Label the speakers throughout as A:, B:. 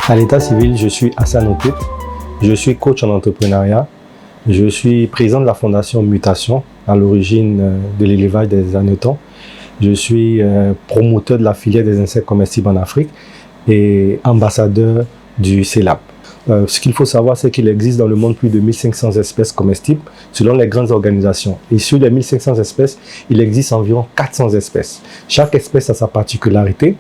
A: À l'état civil, je suis Hassan Otip, je suis coach en entrepreneuriat, je suis président de la fondation Mutation à l'origine de l'élevage des hannetons. Je suis promoteur de la filière des insectes comestibles en Afrique et ambassadeur du CELAP. Ce qu'il faut savoir, c'est qu'il existe dans le monde plus de 1500 espèces comestibles selon les grandes organisations. Et sur les 1500 espèces, il existe environ 400 espèces. Chaque espèce a sa particularité.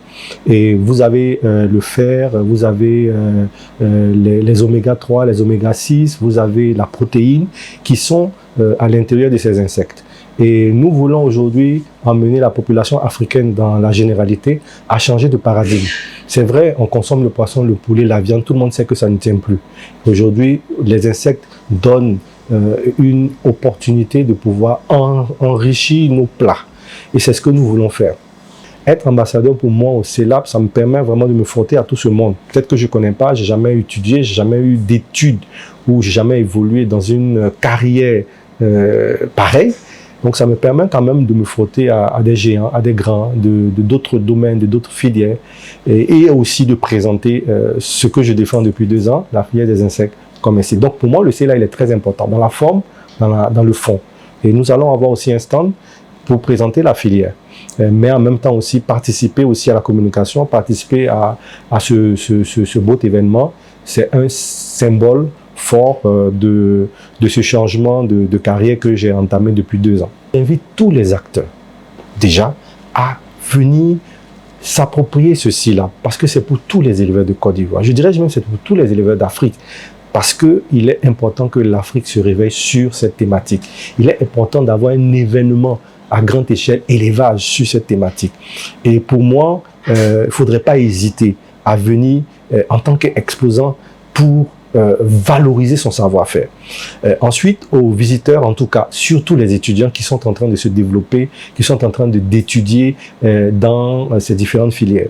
A: Et vous avez le fer, vous avez les oméga 3, les oméga 6, vous avez la protéine qui sont à l'intérieur de ces insectes. Et nous voulons aujourd'hui emmener la population africaine dans la généralité à changer de paradigme. C'est vrai, on consomme le poisson, le poulet, la viande, tout le monde sait que ça ne tient plus. Aujourd'hui, les insectes donnent une opportunité de pouvoir enrichir nos plats. Et c'est ce que nous voulons faire. Être ambassadeur pour moi au CELAP, ça me permet vraiment de me frotter à tout ce monde. Peut-être que je ne connais pas, je n'ai jamais étudié, je n'ai jamais eu d'études ou je n'ai jamais évolué dans une carrière pareille. Donc ça me permet quand même de me frotter à des géants, à des grands, d'autres domaines, de d'autres filières, et aussi de présenter ce que je défends depuis 2 ans, la filière des insectes comestibles. Donc pour moi, le CELAP, il est très important, dans la forme, dans le fond. Et nous allons avoir aussi un stand pour présenter la filière, mais en même temps aussi participer aussi à la communication, participer à ce beau événement. C'est un symbole fort de ce changement de carrière que j'ai entamé depuis 2 ans. J'invite tous les acteurs, déjà, à venir s'approprier ceci-là, parce que c'est pour tous les éleveurs de Côte d'Ivoire. Je dirais même que c'est pour tous les éleveurs d'Afrique, parce qu'il est important que l'Afrique se réveille sur cette thématique. Il est important d'avoir un événement à grande échelle, élevage sur cette thématique. Et pour moi, il ne faudrait pas hésiter à venir en tant qu'exposant pour valoriser son savoir-faire. Ensuite, aux visiteurs, en tout cas, surtout les étudiants qui sont en train de se développer, qui sont en train d'étudier dans ces différentes filières.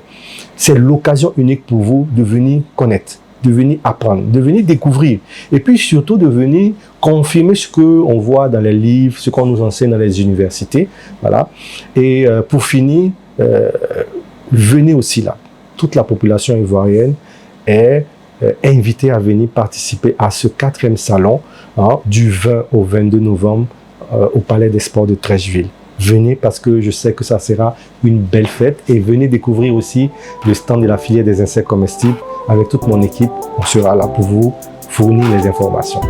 A: C'est l'occasion unique pour vous de venir connaître, de venir apprendre, de venir découvrir, et puis surtout de venir confirmer ce qu'on voit dans les livres, ce qu'on nous enseigne dans les universités. Voilà. Et pour finir, venez aussi là. Toute la population ivoirienne est invité à venir participer à ce 4e salon du 20 au 22 novembre au Palais des Sports de Treichville. Venez parce que je sais que ça sera une belle fête et venez découvrir aussi le stand de la filière des insectes comestibles avec toute mon équipe. On sera là pour vous fournir les informations.